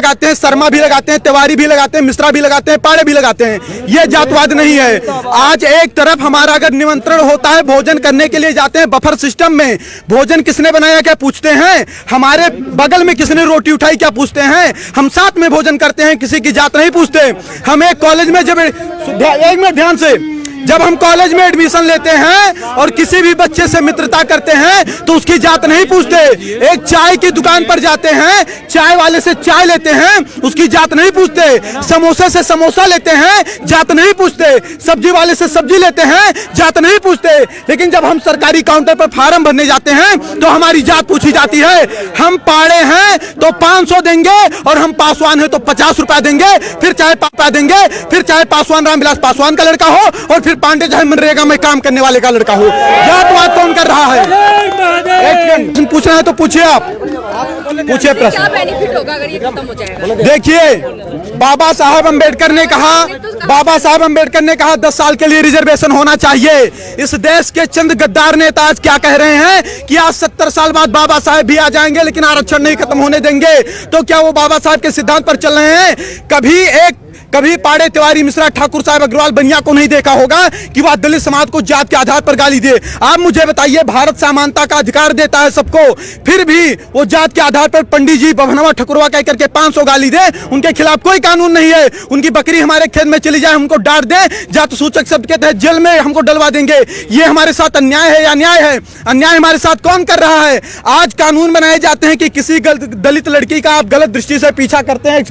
लगाते हैं, शर्मा भी लगाते हैं, तिवारी भी लगाते हैं, मिश्रा भी लगाते हैं, पाड़े भी लगाते हैं। ये जातवाद नहीं है। आज एक तरफ हमारा अगर निमंत्रण होता है, भोजन करने के लिए जाते हैं बफर सिस्टम में, भोजन किसने बनाया क्या पूछते हैं, हमारे बगल में किसने रोटी उठाई क्या पूछते हैं, हम साथ में भोजन करते हैं, किसी की जात नहीं पूछते। हम एक कॉलेज में जब एक मिनट ध्यान से, जब हम कॉलेज में एडमिशन लेते हैं और किसी भी बच्चे से मित्रता करते हैं तो उसकी जात नहीं पूछते। एक चाय की दुकान पर जाते हैं, चाय वाले से चाय लेते हैं, उसकी जात नहीं पूछते। समोसे से समोसा लेते हैं, जात नहीं पूछते। सब्जी वाले से सब्जी लेते हैं, जात नहीं पूछते। लेकिन जब हम सरकारी काउंटर पर फार्म भरने जाते हैं तो हमारी जात पूछी जाती है। हम पाड़े हैं तो 500 देंगे और हम पासवान हैं तो 50 रुपया देंगे, फिर चाहे पापा देंगे, फिर चाहे पासवान रामविलास पासवान का लड़का हो और फिर पांडे चाहे मनरेगा में काम करने वाले का लड़का हो। जातवाद कौन कर रहा है? एक पूछना है तो पूछिए, आप पूछिए प्रश्न। क्या बेनिफिट होगा अगर ये खत्म हो जाएगा? देखिए, बाबा साहब अंबेडकर ने कहा 10 साल के लिए रिजर्वेशन होना चाहिए। इस देश के चंद गद्दार नेता आज क्या कह रहे हैं कि आज 70 साल बाद बाबा साहब भी आ जाएंगे लेकिन आरक्षण नहीं खत्म होने देंगे। तो क्या वो बाबा साहब के सिद्धांत पर चल रहे हैं? कभी पाड़े, तिवारी, मिश्रा, ठाकुर साहब, अग्रवाल, बनिया को नहीं देखा होगा कि वह दलित समाज को जात के आधार पर गाली दे। आप मुझे बताइए, भारत समानता का अधिकार देता है सबको, फिर भी वो जात के आधार पर पंडित जी बभनवा ठकुरवा कह करके 500 गाली दे, उनके खिलाफ कोई कानून नहीं है। उनकी बकरी हमारे खेत में चली जाए, हमको डांट दे, जात सूचक शब्द के तहत जेल में हमको डलवा देंगे। ये हमारे साथ अन्याय है या न्याय है? अन्याय हमारे साथ कौन कर रहा है? आज कानून बनाए जाते हैं कि किसी दलित लड़की का आप गलत दृष्टि से पीछा करते हैं,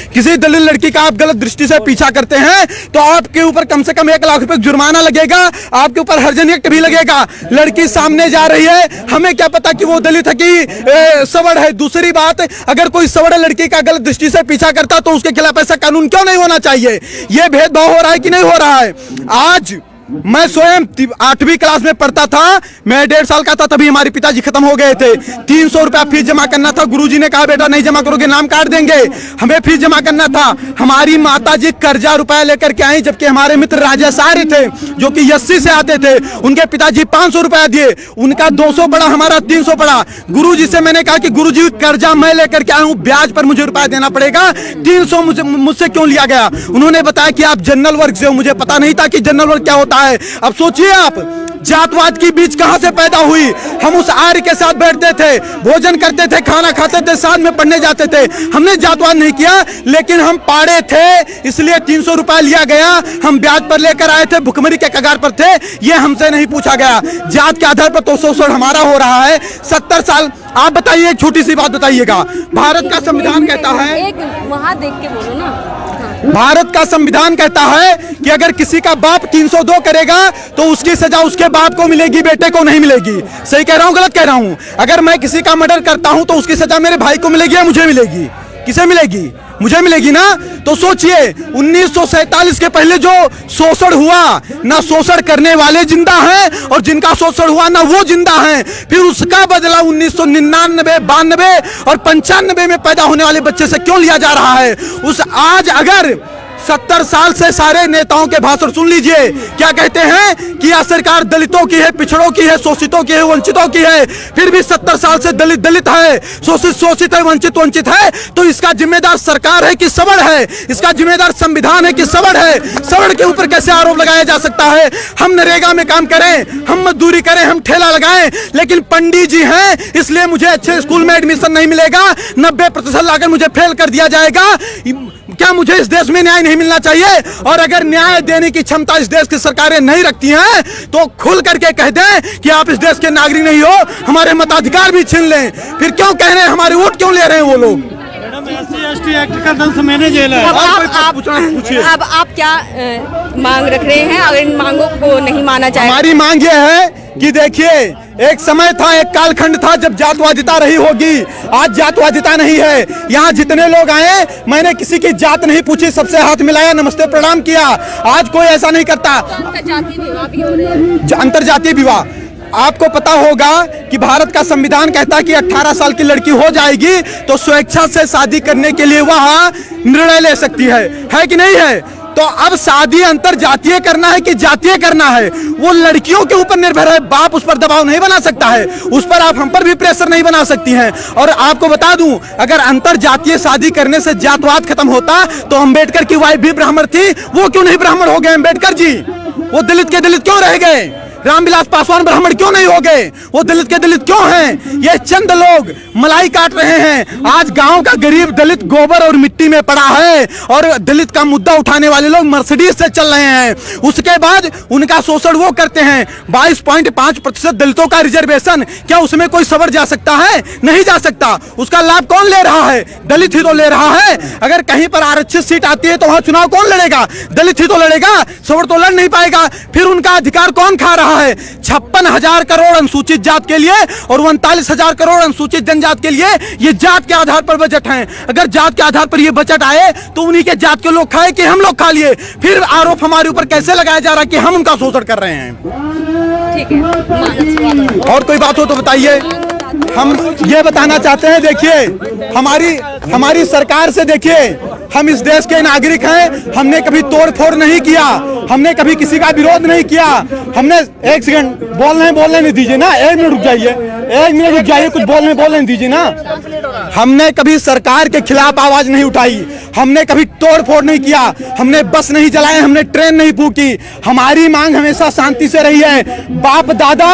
किसी दलित लड़की का आप गलत दृष्टि से पीछा करते हैं तो आपके ऊपर कम से कम 1 लाख रुपए जुर्माना लगेगा, आपके ऊपर हर्जन एक्ट भी लगेगा। लड़की सामने जा रही है, हमें क्या पता कि वो दलित है कि सवर्ण है। दूसरी बात, अगर कोई सवर्ण लड़की का गलत दृष्टि से पीछा करता तो उसके खिलाफ ऐसा कानून क्यों नहीं होना चाहिए? यह भेदभाव हो रहा है कि नहीं हो रहा है? आज मैं स्वयं 8वीं क्लास में पढ़ता था, मैं 1.5 साल का था, तभी हमारे पिताजी खत्म हो गए थे। 300 रुपया फीस जमा करना था, गुरुजी ने कहा बेटा नहीं जमा करोगे नाम काट देंगे। हमें फीस जमा करना था। हमारी माताजी कर्जा रुपया लेकर के आई, जबकि हमारे मित्र राजासारी थे जो कि 80 से आते थे, उनके पिताजी 500 रुपया दिए, उनका 200 पड़ा, हमारा 300 पड़ा। गुरुजी से मैंने कहा कि गुरुजी कर्जा मैं लेकर के आया हूं, ब्याज पर मुझे रुपया देना पड़ेगा, 300 मुझसे क्यों लिया गया? उन्होंने बताया कि आप जनरल वर्ग से हो। मुझे पता नहीं था कि जनरल वर्ग क्या होता है। अब सोचिए आप, जातवाद की बीज कहां से पैदा हुई? हम उस आर्य के साथ बैठते थे, भोजन करते थे, खाना खाते थे, साथ में पढ़ने जाते थे। हमने जातवाद नहीं किया, लेकिन हम पाड़े थे इसलिए 300 रुपया लिया गया, हम ब्याज पर लेकर आए थे, भुखमरी के कगार पर थे, ये हमसे नहीं पूछा गया। जात के आधार पर तो शोषण हमारा हो रहा है 70 साल। आप बताइए, एक छोटी सी बात बताइएगा, भारत का संविधान कहता है, एक वहां देख के बोलो ना, भारत का संविधान कहता है कि अगर किसी का बाप 302 करेगा तो उसकी सजा उसके बाप को मिलेगी, बेटे को नहीं मिलेगी। सही कह रहा हूं, गलत कह रहा हूं? अगर मैं किसी का मर्डर करता हूं तो उसकी सजा मेरे भाई को मिलेगी या मुझे मिलेगी? किसे मिलेगी? मुझे मिलेगी ना। तो सोचिए, 1947 के पहले जो शोषण हुआ, ना शोषण करने वाले जिंदा हैं और जिनका शोषण हुआ ना वो जिंदा हैं। फिर उसका बदला 1999, 92 और 95 में पैदा होने वाले बच्चे से क्यों लिया जा रहा है? आज अगर 70 साल से सारे नेताओं के भाषण सुन लीजिए, क्या कहते हैं कि यह सरकार दलितों की है, पिछड़ों की है, शोषितों की है, वंचितों की है। फिर भी 70 साल से दलित दलित है, शोषित शोषित है, वंचित वंचित है। तो इसका जिम्मेदार सरकार है कि सवर्ण है? इसका जिम्मेदार संविधान है कि सवर्ण है? सवर्ण के ऊपर कैसे आरोप लगाया जा सकता है? हम नरेगा में काम करें, हम मजदूरी करें, हम ठेला लगाएं, लेकिन पंडित जी हैं इसलिए मुझे अच्छे स्कूल में एडमिशन नहीं मिलेगा, 90% लाकर मुझे फेल कर दिया जाएगा। क्या मुझे इस देश में न्याय नहीं मिलना चाहिए? और अगर न्याय देने की क्षमता इस देश की सरकारें नहीं रखती हैं तो खुल करके कह दें कि आप इस देश के नागरिक नहीं हो, हमारे मताधिकार भी छीन लें। फिर क्यों कह रहे हैं, हमारे वोट क्यों ले रहे हैं वो लोग? SC/ST एक्ट का 10 महीने जेल है। अब आप क्या मांग रख रहे हैं अगर इन मांगों को नहीं माना जाए? हमारी मांग ये है कि देखिए, एक समय था, एक कालखंड था जब जातवादिता रही होगी। आज जातवादिता नहीं है। यहाँ जितने लोग आए, मैंने किसी की जात नहीं पूछी, सबसे हाथ मिलाया, नमस्ते प्रणाम किया। आज कोई ऐसा नहीं करता। अंतरजातीय विवाह, आपको पता होगा कि भारत का संविधान कहता है कि 18 साल की लड़की हो जाएगी तो स्वेच्छा से शादी करने के लिए वह निर्णय ले सकती है कि नहीं है? तो अब शादी अंतर जातीय करना है कि जातीय करना है, वो लड़कियों के ऊपर निर्भर है। बाप उस पर दबाव नहीं बना सकता है, उस पर आप हम पर भी प्रेशर नहीं बना सकती हैं। और आपको बता दूं, अगर अंतर जातीय शादी करने से जातवाद खत्म होता तो अम्बेडकर की वाइफ भी ब्राह्मण थी, वो क्यों नहीं ब्राह्मण हो गए अम्बेडकर जी? वो दलित के दलित क्यों रह गए? रामविलास पासवान ब्राह्मण क्यों नहीं हो गए? वो दलित के दलित क्यों हैं? ये चंद लोग मलाई काट रहे हैं। आज गांव का गरीब दलित गोबर और मिट्टी में पड़ा है और दलित का मुद्दा उठाने वाले लोग मर्सिडीज से चल रहे हैं। उसके बाद उनका शोषण वो करते हैं। 22.5% दलितों का रिजर्वेशन, क्या उसमें कोई सवर जा सकता है? नहीं जा सकता। उसका लाभ कौन ले रहा है? दलित ही तो ले रहा है। अगर कहीं पर आरक्षित सीट आती है तो वहां चुनाव कौन लड़ेगा? दलित ही तो लड़ेगा, सवर तो लड़ नहीं पाएगा। फिर उनका अधिकार कौन खा रहा है? 56,000 करोड़ अनुसूचित जात के लिए और 39,000 करोड़ अनुसूचित जनजात के लिए ये जात के आधार पर बजट है। अगर जात के आधार पर ये बजट आए तो उन्हीं के जात के लोग खाए कि हम लोग खा लिए? फिर आरोप हमारे ऊपर कैसे लगाया जा रहा है कि हम उनका शोषण कर रहे हैं? ठीक है, और कोई बात हो तो बताइए। हम ये बताना चाहते हैं, देखिए हमारी सरकार से, देखिए हम इस देश के नागरिक हैं, हमने कभी तोड़ फोड़ नहीं किया, हमने कभी किसी का विरोध नहीं किया। हमने एक सेकंड बोलने नहीं दीजिए ना, 1 मिनट रुक जाइए, 1 मिनट रुक जाइए, कुछ बोलने दीजिए ना। हमने कभी सरकार के खिलाफ आवाज नहीं उठाई, हमने कभी तोड़ फोड़ नहीं किया, हमने बस नहीं जलाए, हमने ट्रेन नहीं फूकी। हमारी मांग हमेशा शांति से रही है। बाप दादा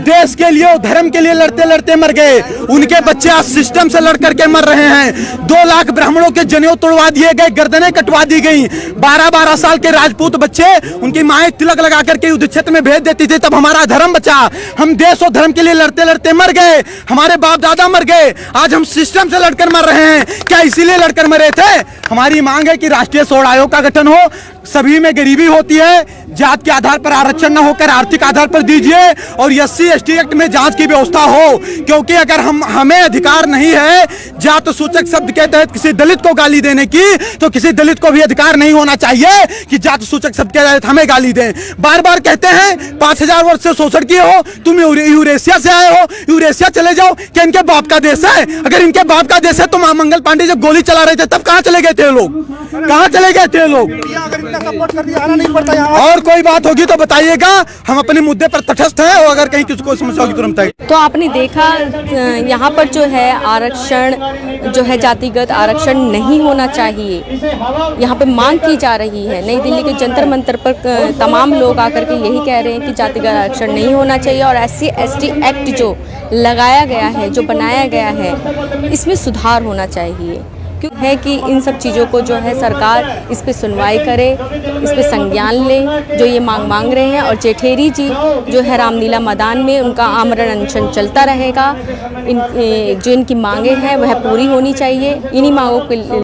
देश के लिए, धर्म के लिए लड़ते लड़ते मर गए, उनके बच्चे आज सिस्टम से लड़ करके मर रहे हैं। 2 लाख ब्राह्मणों के जनेऊ तोड़वा दिए गए, गर्दनें कटवा दी गई। 12-12 साल के राजपूत बच्चे, उनकी माएं तिलक लगा करके युद्ध क्षेत्र में भेज देती थी, तब हमारा धर्म बचा। हम देश और धर्म के लिए लड़ते लड़ते मर गए, हमारे बाप दादा मर गए, आज हम सिस्टम से लड़कर मर रहे हैं। क्या इसीलिए लड़कर मरे थे? हमारी मांग है कि राष्ट्रीय सोड़ आयोग का गठन हो, सभी में गरीबी होती है, जात के आधार पर आरक्षण न होकर आर्थिक आधार पर दीजिए और SC/ST एक्ट में जांच की व्यवस्था हो। क्योंकि अगर हमें अधिकार नहीं है जात सूचक शब्द के तहत किसी दलित को गाली देने की, तो किसी दलित को भी अधिकार नहीं होना चाहिए कि जात सूचक शब्द के तहत हमें गाली दें। बार बार कहते हैं 5000 वर्ष से शोषण किए हो, तुम यूरेशिया से आए हो, यूरेशिया चले जाओ। क्या इनके बाप का देश है? अगर इनके बाप का देश है तो मंगल पांडे जब गोली चला रहे थे तब कहां चले गए थे लोग? कहां चले गए थे लोग? सपोर्ट कर दिया, आना नहीं पड़ता यहाँ। और कोई बात होगी तो बताइएगा, हम अपने मुद्दे पर तटस्थ हैं और अगर कहीं किसी को समस्या होगी तुरंत बताइए। तो आपने देखा यहाँ पर जो है आरक्षण जो है जातिगत आरक्षण नहीं होना चाहिए, यहाँ पे मांग की जा रही है। नई दिल्ली के जंतर मंतर पर तमाम लोग आकर के यही कह रहे हैं कि जातिगत आरक्षण नहीं होना चाहिए और SC/ST एक्ट जो लगाया गया है, जो बनाया गया है, इसमें सुधार होना चाहिए। क्यों है कि इन सब चीज़ों को जो है सरकार इस पे सुनवाई करे, इस पे संज्ञान ले, जो ये मांग रहे हैं। और जेठेरी जी जो है रामलीला मैदान में उनका आमरण अनशन चलता रहेगा। जो इनकी मांगे हैं वह पूरी होनी चाहिए। इन्हीं मांगों के